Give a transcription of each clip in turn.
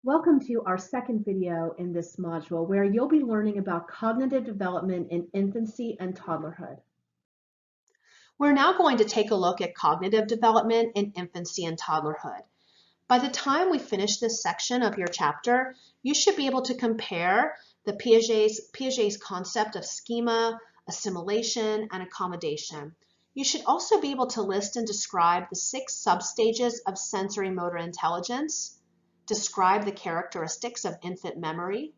Welcome to our second video in this module where you'll be learning about cognitive development in infancy and toddlerhood. We're now going to take a look at cognitive development in infancy and toddlerhood. By the time we finish this section of your chapter, you should be able to compare the Piaget's concept of schema, assimilation, and accommodation. You should also be able to list and describe the 6 substages of sensory motor intelligence, describe the characteristics of infant memory.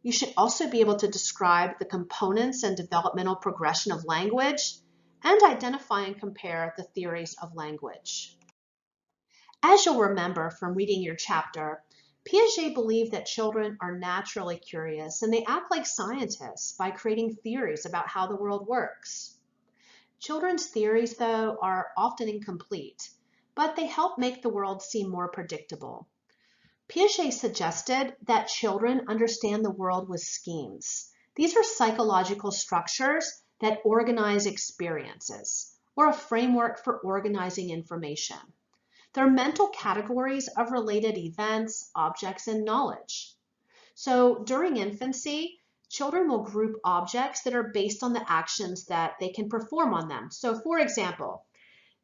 You should also be able to describe the components and developmental progression of language, and identify and compare the theories of language. As you'll remember from reading your chapter, Piaget believed that children are naturally curious and they act like scientists by creating theories about how the world works. Children's theories, though, are often incomplete, but they help make the world seem more predictable. Piaget suggested that children understand the world with schemes. These are psychological structures that organize experiences, or a framework for organizing information. They're mental categories of related events, objects, and knowledge. So during infancy, children will group objects that are based on the actions that they can perform on them. So for example,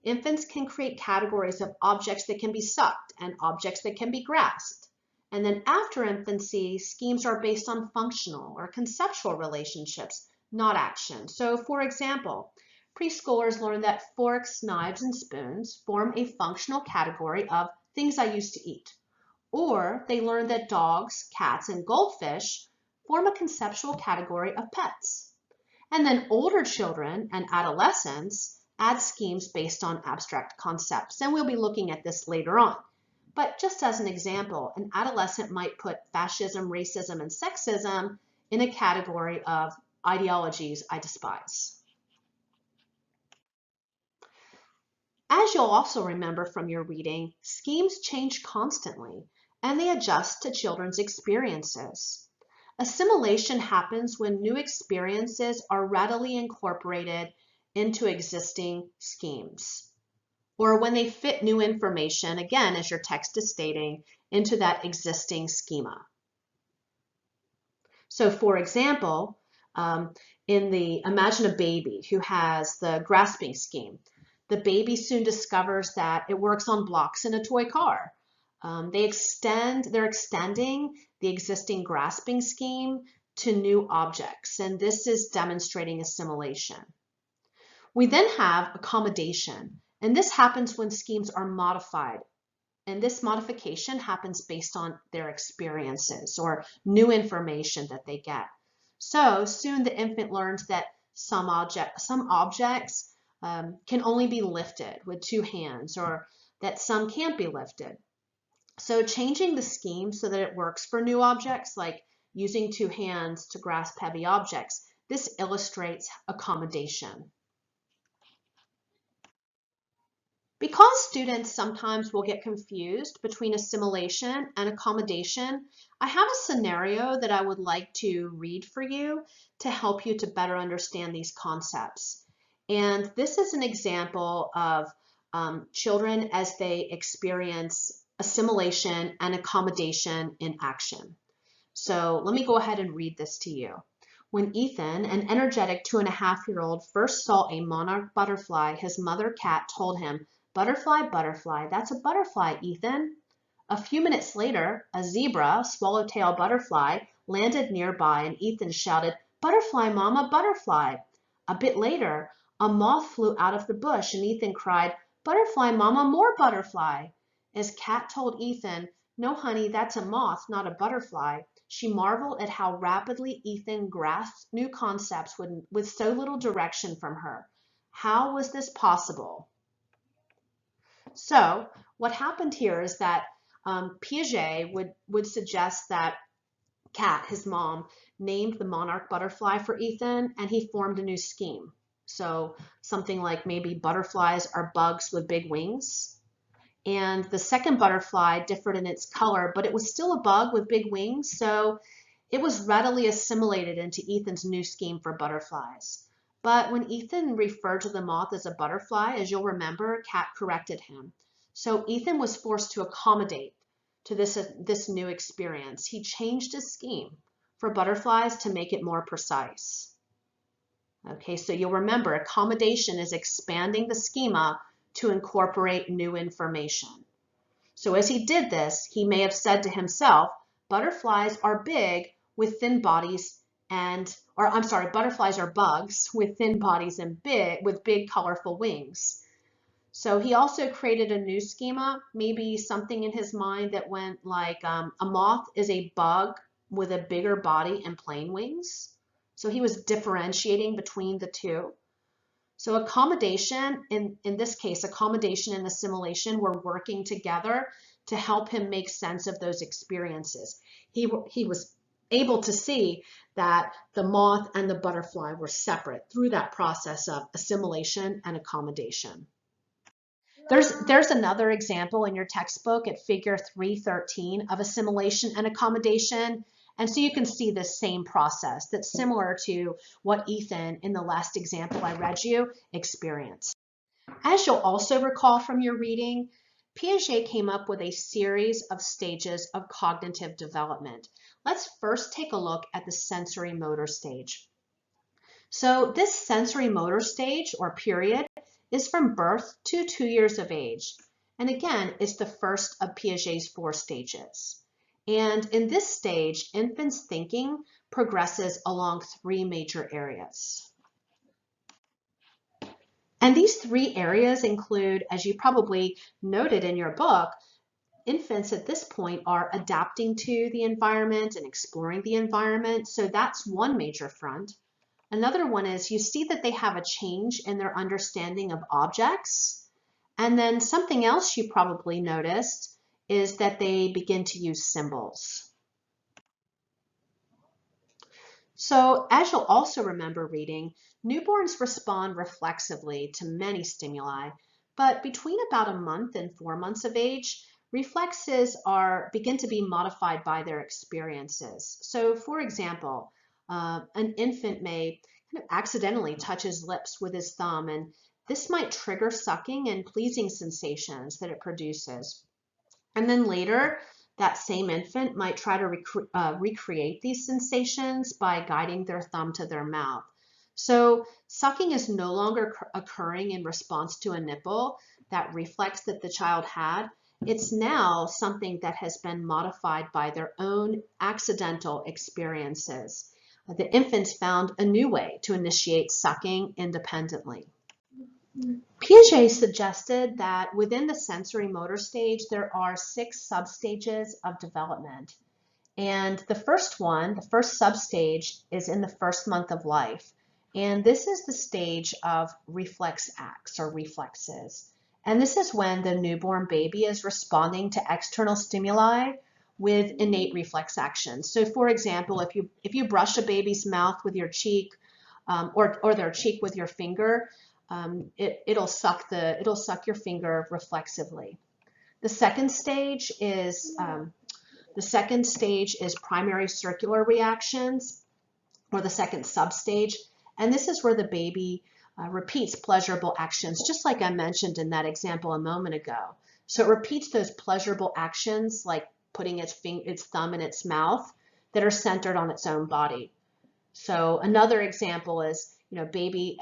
infants can create categories of objects that can be sucked and objects that can be grasped. And then after infancy, schemes are based on functional or conceptual relationships, not action. So for example, preschoolers learn that forks, knives, and spoons form a functional category of things I used to eat. Or they learn that dogs, cats, and goldfish form a conceptual category of pets. And then older children and adolescents add schemes based on abstract concepts, and we'll be looking at this later on. But just as an example, an adolescent might put fascism, racism, and sexism in a category of ideologies I despise. As you'll also remember from your reading, schemes change constantly, and they adjust to children's experiences. Assimilation happens when new experiences are readily incorporated into existing schemes, or when they fit new information, again, as your text is stating, into that existing schema. So for example, imagine a baby who has the grasping scheme. The baby soon discovers that it works on blocks in a toy car. They're extending the existing grasping scheme to new objects, and this is demonstrating assimilation. We then have accommodation, and this happens when schemes are modified. And this modification happens based on their experiences or new information that they get. So soon the infant learns that some objects can only be lifted with 2 hands, or that some can't be lifted. So changing the scheme so that it works for new objects, like using 2 hands to grasp heavy objects, this illustrates accommodation. Because students sometimes will get confused between assimilation and accommodation, I have a scenario that I would like to read for you to help you to better understand these concepts. And this is an example of children as they experience assimilation and accommodation in action. So let me go ahead and read this to you. When Ethan, an energetic 2.5-year-old, first saw a monarch butterfly, his mother cat told him, "Butterfly, butterfly, that's a butterfly, Ethan." A few minutes later, a zebra, swallowtail butterfly, landed nearby and Ethan shouted, "Butterfly, Mama, butterfly." A bit later, a moth flew out of the bush and Ethan cried, "Butterfly, Mama, more butterfly." As Kat told Ethan, "No, honey, that's a moth, not a butterfly," she marveled at how rapidly Ethan grasped new concepts with so little direction from her. How was this possible? So what happened here is that Piaget would suggest that Kat, his mom, named the monarch butterfly for Ethan, and he formed a new scheme. So something like maybe butterflies are bugs with big wings. And the second butterfly differed in its color, but it was still a bug with big wings, so it was readily assimilated into Ethan's new scheme for butterflies. But when Ethan referred to the moth as a butterfly, as you'll remember, Kat corrected him. So Ethan was forced to accommodate to this new experience. He changed his scheme for butterflies to make it more precise. Okay, so you'll remember accommodation is expanding the schema to incorporate new information. So as he did this, he may have said to himself, butterflies are big with thin bodies butterflies are bugs with thin bodies and with big colorful wings. So he also created a new schema, maybe something in his mind that went like a moth is a bug with a bigger body and plain wings. So he was differentiating between the two. So accommodation, in this case, accommodation and assimilation were working together to help him make sense of those experiences. He was able to see that the moth and the butterfly were separate through that process of assimilation and accommodation. There's another example in your textbook at figure 313 of assimilation and accommodation. And so you can see the same process that's similar to what Ethan, in the last example I read you, experienced. As you'll also recall from your reading, Piaget came up with a series of stages of cognitive development. Let's first take a look at the sensory motor stage. So this sensory motor stage or period is from birth to 2 years of age. And again, it's the first of Piaget's 4 stages. And in this stage, infants' thinking progresses along 3 major areas. And these 3 areas include, as you probably noted in your book, infants at this point are adapting to the environment and exploring the environment. So that's one major front. Another one is you see that they have a change in their understanding of objects. And then something else you probably noticed is that they begin to use symbols. So as you'll also remember reading, newborns respond reflexively to many stimuli, but between about a month and 4 months of age, reflexes begin to be modified by their experiences. So for example, an infant may kind of accidentally touch his lips with his thumb, and this might trigger sucking and pleasing sensations that it produces. And then later, that same infant might try to recreate these sensations by guiding their thumb to their mouth. So sucking is no longer occurring in response to a nipple, that reflex that the child had. It's now something that has been modified by their own accidental experiences. The infants found a new way to initiate sucking independently. Piaget suggested that within the sensory motor stage, there are 6 substages of development. And the first one, the first substage, is in the first month of life. And this is the stage of reflex acts or reflexes. And this is when the newborn baby is responding to external stimuli with innate reflex actions. So for example, if you brush a baby's mouth with your cheek or their cheek with your finger, it'll suck your finger reflexively. The second stage is primary circular reactions, or the second substage, and this is where the baby repeats pleasurable actions, just like I mentioned in that example a moment ago. So it repeats those pleasurable actions, like putting its thumb in its mouth, that are centered on its own body. So another example is, babies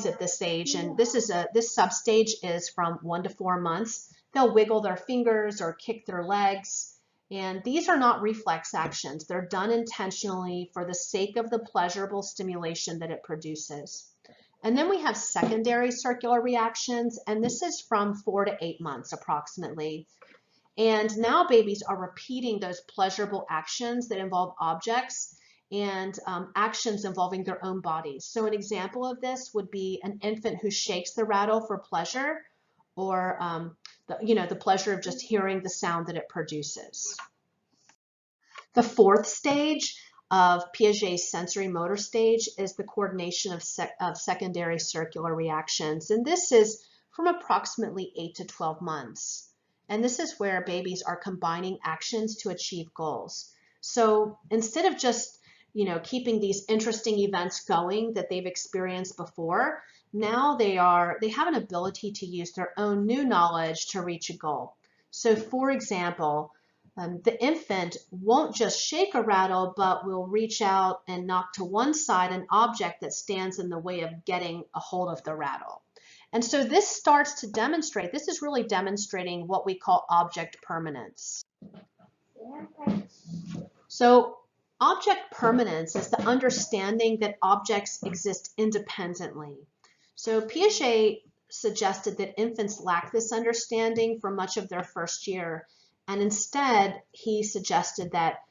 at this age, and this substage is from 1 to 4 months. They'll wiggle their fingers or kick their legs, and these are not reflex actions. They're done intentionally for the sake of the pleasurable stimulation that it produces. And then we have secondary circular reactions, and this is from 4 to 8 months approximately. And now babies are repeating those pleasurable actions that involve objects and actions involving their own bodies. So an example of this would be an infant who shakes the rattle for pleasure, or the pleasure of just hearing the sound that it produces. The fourth stage of Piaget's sensory motor stage is the coordination of secondary circular reactions. And this is from approximately 8 to 12 months. And this is where babies are combining actions to achieve goals. So instead of just, keeping these interesting events going that they've experienced before, now they have an ability to use their own new knowledge to reach a goal. So for example, the infant won't just shake a rattle, but will reach out and knock to one side an object that stands in the way of getting a hold of the rattle. And so this starts to demonstrate, this is really demonstrating what we call object permanence. So object permanence is the understanding that objects exist independently. So Piaget suggested that infants lack this understanding for much of their first year, and instead he suggested that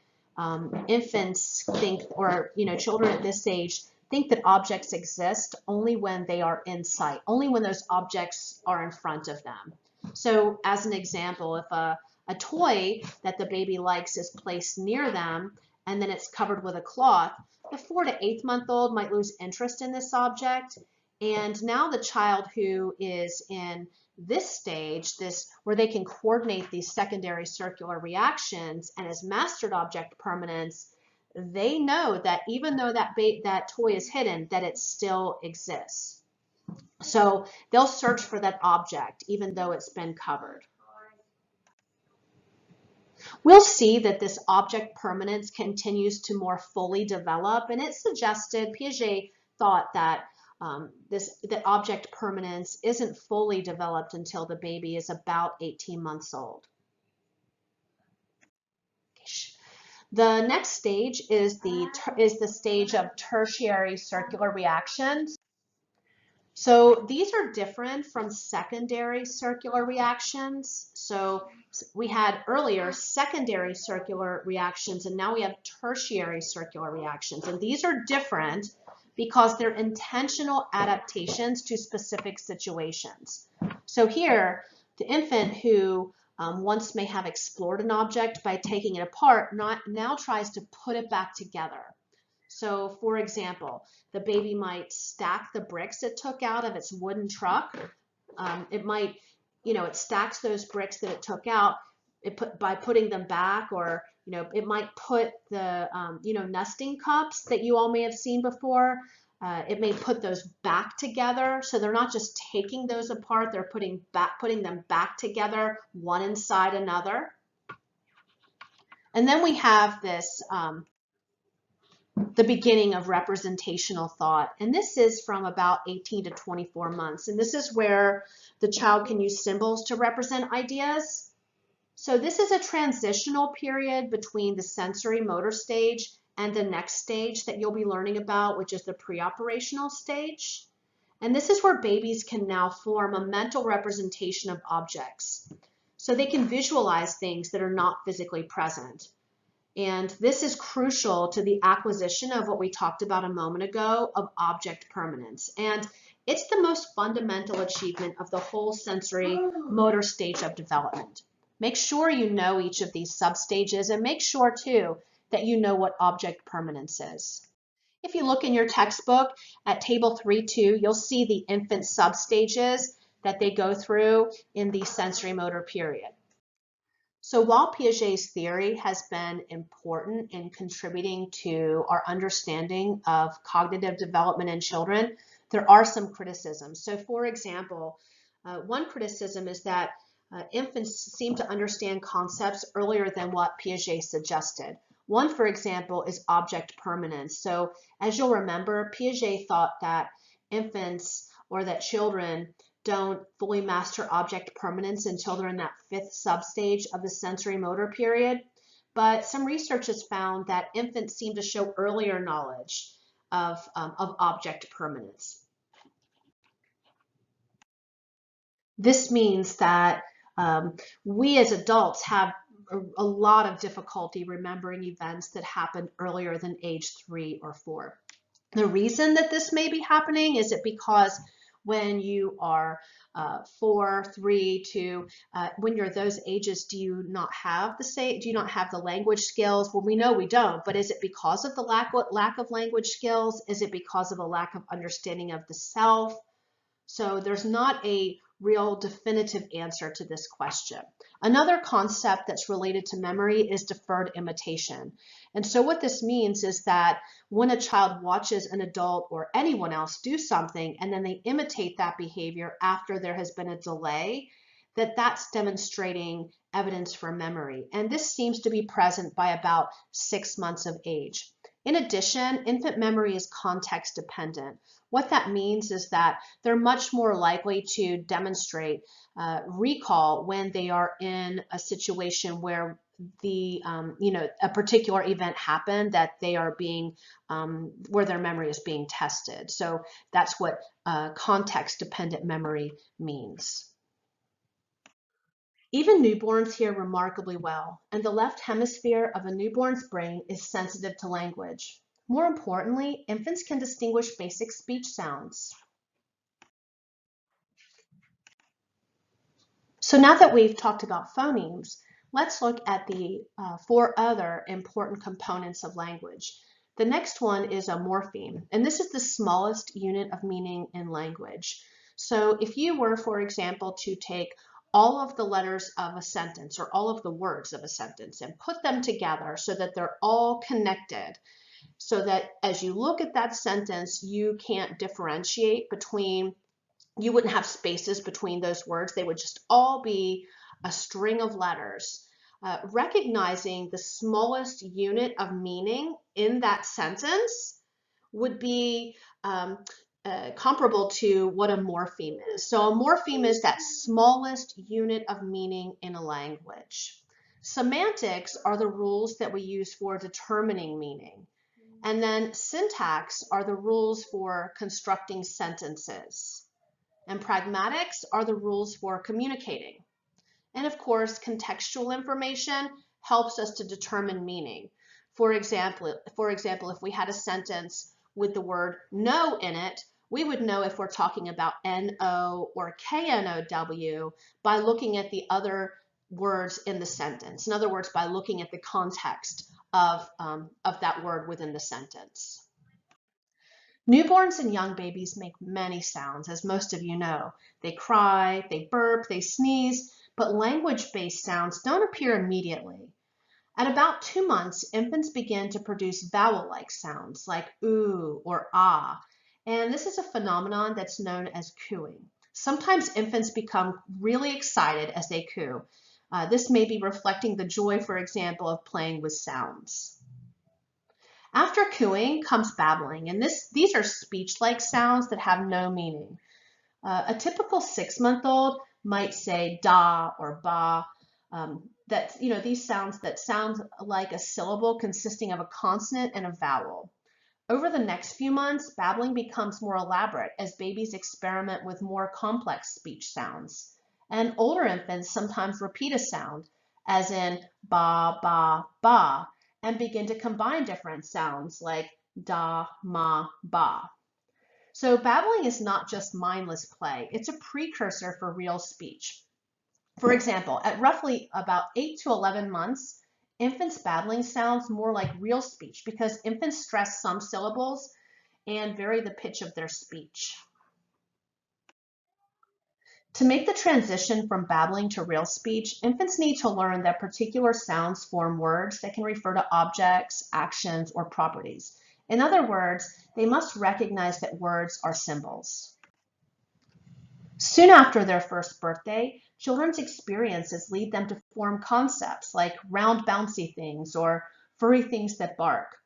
infants think, or children at this age think that objects exist only when they are in sight, only when those objects are in front of them. So as an example, if a toy that the baby likes is placed near them and then it's covered with a cloth, the 4 to 8 month old might lose interest in this object. And now the child who is in this stage, where they can coordinate these secondary circular reactions and has mastered object permanence, they know that even though that toy is hidden, that it still exists. So they'll search for that object even though it's been covered. We'll see that this object permanence continues to more fully develop, and it suggested, Piaget thought that that object permanence isn't fully developed until the baby is about 18 months old. The next stage is the stage of tertiary circular reactions. So these are different from secondary circular reactions. So we had earlier secondary circular reactions, and now we have tertiary circular reactions. And these are different because they're intentional adaptations to specific situations. So here, the infant who once may have explored an object by taking it apart now tries to put it back together. So for example, the baby might stack the bricks it took out of its wooden truck. It might, it stacks those bricks that it took out by putting them back, or, it might put the, nesting cups that you all may have seen before. It may put those back together. So they're not just taking those apart, they're putting them back together, one inside another. And then we have this, the beginning of representational thought. And this is from about 18 to 24 months. And this is where the child can use symbols to represent ideas. So this is a transitional period between the sensory motor stage and the next stage that you'll be learning about, which is the preoperational stage. And this is where babies can now form a mental representation of objects. So they can visualize things that are not physically present. And this is crucial to the acquisition of what we talked about a moment ago, of object permanence. And it's the most fundamental achievement of the whole sensory motor stage of development. Make sure you know each of these substages, and make sure too that you know what object permanence is. If you look in your textbook at table 3.2, you'll see the infant substages that they go through in the sensory motor period. So while Piaget's theory has been important in contributing to our understanding of cognitive development in children, there are some criticisms. So for example, one criticism is that infants seem to understand concepts earlier than what Piaget suggested. One, for example, is object permanence. So as you'll remember, Piaget thought that infants, or that children, don't fully master object permanence until they're in that 5th substage of the sensory motor period. But some research has found that infants seem to show earlier knowledge of object permanence. This means that we as adults have a lot of difficulty remembering events that happened earlier than age 3 or 4. The reason that this may be happening is it because when you are 4, 3, 2, when you're those ages, do you not have the language skills? Well, we know we don't, but is it because of the lack of language skills? Is it because of a lack of understanding of the self? So there's not a real definitive answer to this question. Another concept that's related to memory is deferred imitation. And so what this means is that when a child watches an adult or anyone else do something and then they imitate that behavior after there has been a delay, that's demonstrating evidence for memory, and this seems to be present by about 6 months of age. In addition, infant memory is context dependent. What that means is that they're much more likely to demonstrate recall when they are in a situation where a particular event happened that they are being, where their memory is being tested. So that's what context dependent memory means. Even newborns hear remarkably well, and the left hemisphere of a newborn's brain is sensitive to language. More importantly, infants can distinguish basic speech sounds. So now that we've talked about phonemes, let's look at the 4 other important components of language. The next one is a morpheme, and this is the smallest unit of meaning in language. So if you were, for example, to take all of the letters of a sentence or all of the words of a sentence and put them together so that they're all connected, so that as you look at that sentence, you can't differentiate between, you wouldn't have spaces between those words. They would just all be a string of letters. Recognizing the smallest unit of meaning in that sentence would be comparable to what a morpheme is. So a morpheme is that smallest unit of meaning in a language. Semantics are the rules that we use for determining meaning. And then syntax are the rules for constructing sentences. And pragmatics are the rules for communicating. And of course, contextual information helps us to determine meaning. For example, if we had a sentence with the word no in it, we would know if we're talking about N-O or K-N-O-W by looking at the other words in the sentence. In other words, by looking at the context of that word within the sentence. Newborns and young babies make many sounds, as most of you know. They cry, they burp, they sneeze, but language-based sounds don't appear immediately. At about 2 months, infants begin to produce vowel-like sounds like ooh or ah, and this is a phenomenon that's known as cooing. Sometimes infants become really excited as they coo. This may be reflecting the joy, for example, of playing with sounds. After cooing comes babbling, and these are speech-like sounds that have no meaning. A typical 6-month-old might say da or ba. These sounds that sound like a syllable consisting of a consonant and a vowel. Over the next few months, babbling becomes more elaborate as babies experiment with more complex speech sounds. And older infants sometimes repeat a sound, as in ba, ba, ba, and begin to combine different sounds like da, ma, ba. So babbling is not just mindless play, it's a precursor for real speech. For example, at roughly about 8 to 11 months, infants' babbling sounds more like real speech because infants stress some syllables and vary the pitch of their speech. To make the transition from babbling to real speech, infants need to learn that particular sounds form words that can refer to objects, actions, or properties. In other words, they must recognize that words are symbols. Soon after their first birthday, children's experiences lead them to form concepts like round bouncy things or furry things that bark.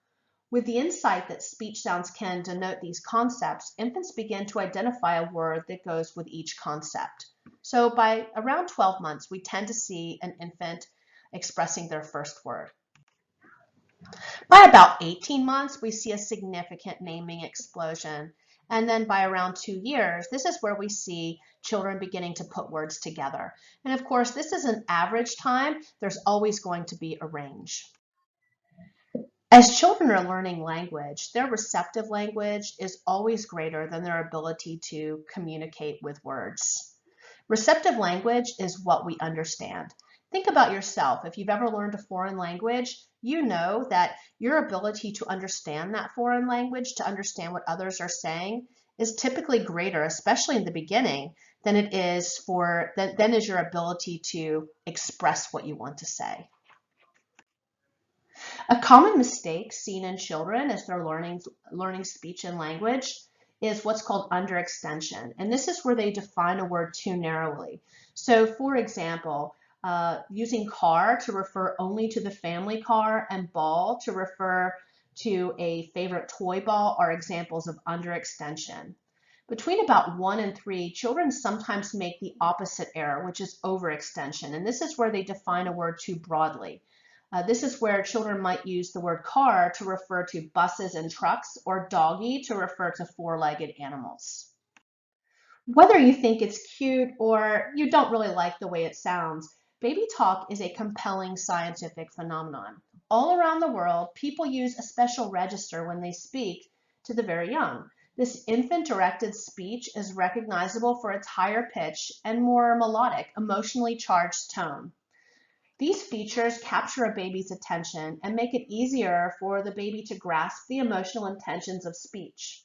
With the insight that speech sounds can denote these concepts, infants begin to identify a word that goes with each concept. So by around 12 months, we tend to see an infant expressing their first word. By about 18 months, we see a significant naming explosion. And then by around 2 years, this is where we see children beginning to put words together. And of course, this is an average time. There's always going to be a range. As children are learning language, their receptive language is always greater than their ability to communicate with words. Receptive language is what we understand. Think about yourself. If you've ever learned a foreign language, you know that your ability to understand that foreign language, to understand what others are saying, is typically greater, especially in the beginning, than it is than is your ability to express what you want to say. A common mistake seen in children as they're learning speech and language is what's called underextension. And this is where they define a word too narrowly. So for example, using car to refer only to the family car and ball to refer to a favorite toy ball are examples of underextension. Between about 1 and 3, children sometimes make the opposite error, which is overextension, and this is where they define a word too broadly. This is where children might use the word car to refer to buses and trucks, or doggy to refer to four-legged animals. Whether you think it's cute or you don't really like the way it sounds, baby talk is a compelling scientific phenomenon. All around the world, people use a special register when they speak to the very young. This infant-directed speech is recognizable for its higher pitch and more melodic, emotionally charged tone. These features capture a baby's attention and make it easier for the baby to grasp the emotional intentions of speech.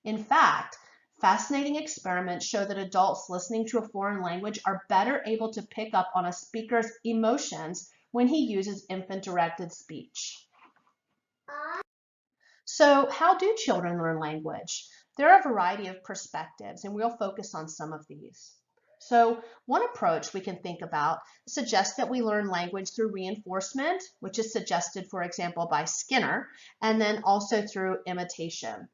In fact, fascinating experiments show that adults listening to a foreign language are better able to pick up on a speaker's emotions when he uses infant-directed speech. So, how do children learn language? There are a variety of perspectives, and we'll focus on some of these. So, one approach we can think about suggests that we learn language through reinforcement, which is suggested, for example, by Skinner, and then also through imitation.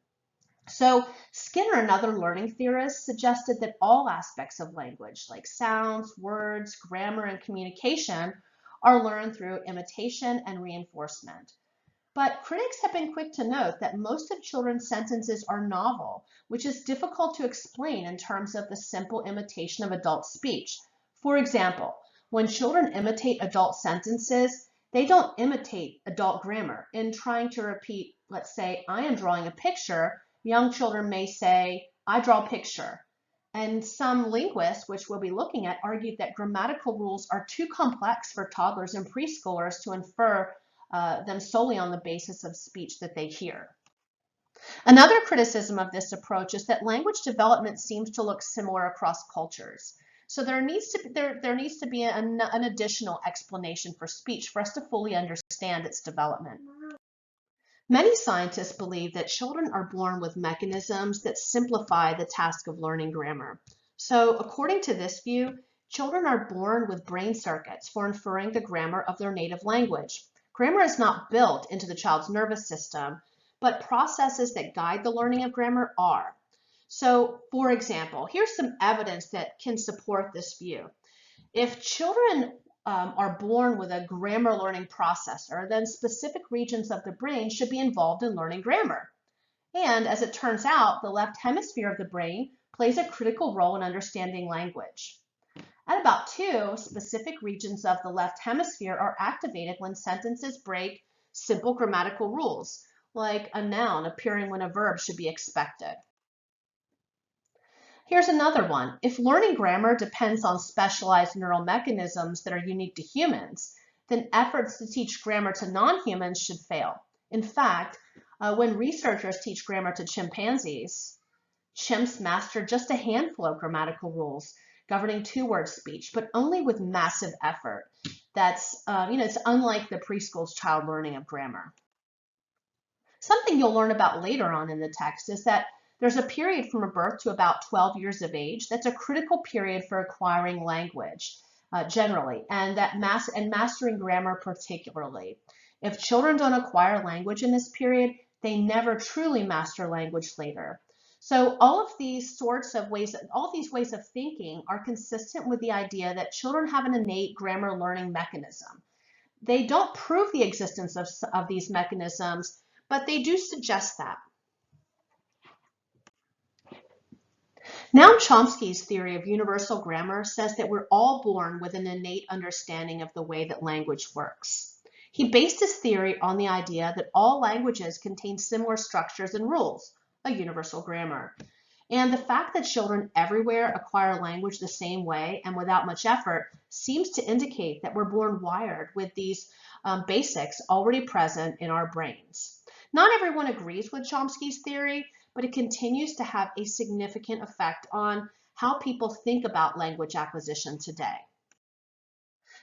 So Skinner, another learning theorist, suggested that all aspects of language, like sounds, words, grammar, and communication, are learned through imitation and reinforcement. But critics have been quick to note that most of children's sentences are novel, which is difficult to explain in terms of the simple imitation of adult speech. For example, when children imitate adult sentences, they don't imitate adult grammar. In trying to repeat, let's say, I am drawing a picture, young children may say, I draw a picture. And some linguists, which we'll be looking at, argued that grammatical rules are too complex for toddlers and preschoolers to infer them solely on the basis of speech that they hear. Another criticism of this approach is that language development seems to look similar across cultures. So there needs to be an additional explanation for speech for us to fully understand its development. Many scientists believe that children are born with mechanisms that simplify the task of learning grammar. So according to this view, children are born with brain circuits for inferring the grammar of their native language. Grammar is not built into the child's nervous system, but processes that guide the learning of grammar are. So, for example, here's some evidence that can support this view. If children are born with a grammar learning processor, then specific regions of the brain should be involved in learning grammar. And as it turns out, the left hemisphere of the brain plays a critical role in understanding language. At about 2, specific regions of the left hemisphere are activated when sentences break simple grammatical rules, like a noun appearing when a verb should be expected. Here's another one. If learning grammar depends on specialized neural mechanisms that are unique to humans, then efforts to teach grammar to non-humans should fail. In fact, when researchers teach grammar to chimpanzees, chimps master just a handful of grammatical rules governing two-word speech, but only with massive effort. That's, it's unlike the preschool's child learning of grammar. Something you'll learn about later on in the text is that there's a period from birth to about 12 years of age that's a critical period for acquiring language generally, and mastering grammar particularly. If children don't acquire language in this period, they never truly master language later. So all of these ways of thinking are consistent with the idea that children have an innate grammar learning mechanism. They don't prove the existence of these mechanisms, but they do suggest that. Noam Chomsky's theory of universal grammar says that we're all born with an innate understanding of the way that language works. He based his theory on the idea that all languages contain similar structures and rules, a universal grammar. And the fact that children everywhere acquire language the same way and without much effort seems to indicate that we're born wired with these basics already present in our brains. Not everyone agrees with Chomsky's theory, but it continues to have a significant effect on how people think about language acquisition today.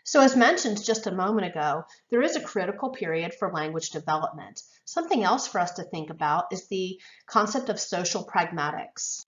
So as mentioned just a moment ago, there is a critical period for language development. Something else for us to think about is the concept of social pragmatics.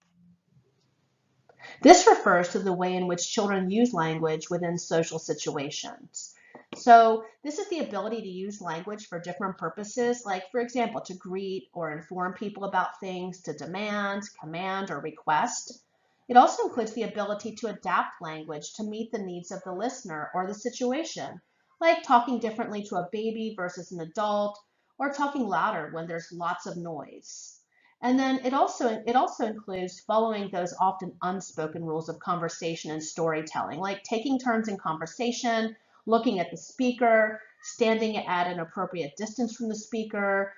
This refers to the way in which children use language within social situations. So this is the ability to use language for different purposes, like, for example, to greet or inform people about things, to demand, command, or request. It also includes the ability to adapt language to meet the needs of the listener or the situation, like talking differently to a baby versus an adult, or talking louder when there's lots of noise. And then it also includes following those often unspoken rules of conversation and storytelling, like taking turns in conversation, looking at the speaker, standing at an appropriate distance from the speaker,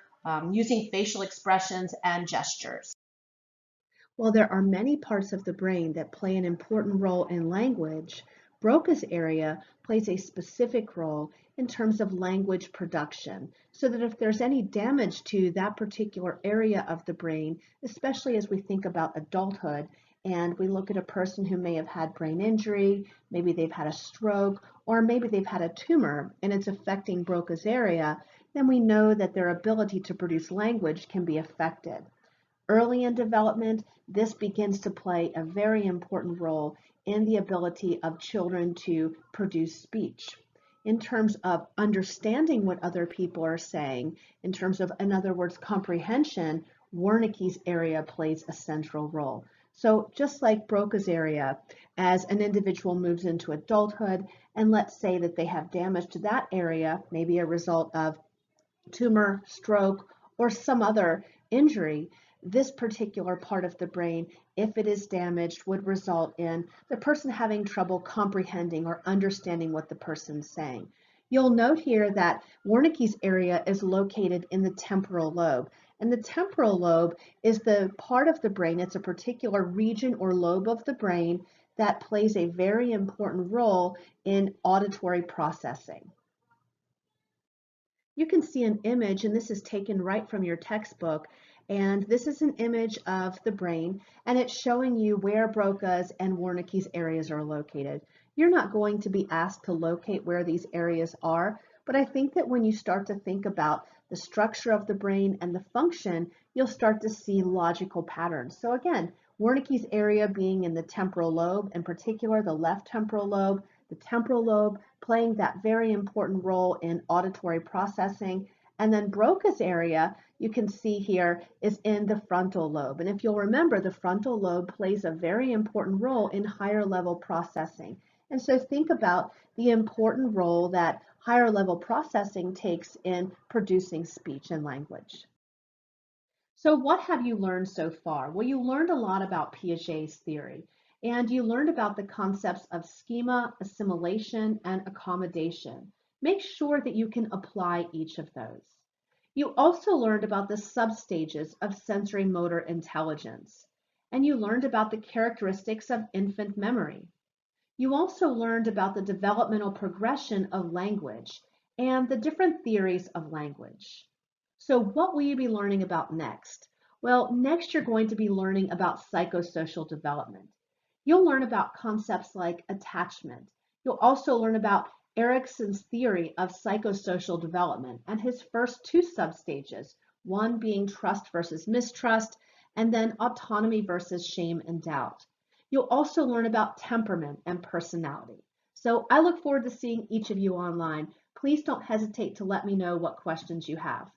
using facial expressions and gestures. While there are many parts of the brain that play an important role in language, Broca's area plays a specific role in terms of language production, so that if there's any damage to that particular area of the brain, especially as we think about adulthood, and we look at a person who may have had brain injury, maybe they've had a stroke, or maybe they've had a tumor and it's affecting Broca's area, then we know that their ability to produce language can be affected. Early in development, this begins to play a very important role in the ability of children to produce speech. In terms of understanding what other people are saying, in terms of, in other words, comprehension, Wernicke's area plays a central role. So just like Broca's area, as an individual moves into adulthood, and let's say that they have damage to that area, maybe a result of tumor, stroke, or some other injury, this particular part of the brain, if it is damaged, would result in the person having trouble comprehending or understanding what the person's saying. You'll note here that Wernicke's area is located in the temporal lobe. And the temporal lobe is the part of the brain, it's a particular region or lobe of the brain that plays a very important role in auditory processing. You can see an image, and this is taken right from your textbook, and this is an image of the brain, and it's showing you where Broca's and Wernicke's areas are located. You're not going to be asked to locate where these areas are, but I think that when you start to think about the structure of the brain and the function, you'll start to see logical patterns. So again, Wernicke's area being in the temporal lobe, in particular the left temporal lobe, the temporal lobe playing that very important role in auditory processing. And then Broca's area, you can see here, is in the frontal lobe. And if you'll remember, the frontal lobe plays a very important role in higher level processing. And so think about the important role that higher level processing takes in producing speech and language. So what have you learned so far? Well, you learned a lot about Piaget's theory, and you learned about the concepts of schema, assimilation, and accommodation. Make sure that you can apply each of those. You also learned about the substages of sensory motor intelligence, and you learned about the characteristics of infant memory. You also learned about the developmental progression of language and the different theories of language. So what will you be learning about next? Well, next you're going to be learning about psychosocial development. You'll learn about concepts like attachment. You'll also learn about Erikson's theory of psychosocial development and his first two substages, one being trust versus mistrust, and then autonomy versus shame and doubt. You'll also learn about temperament and personality. So I look forward to seeing each of you online. Please don't hesitate to let me know what questions you have.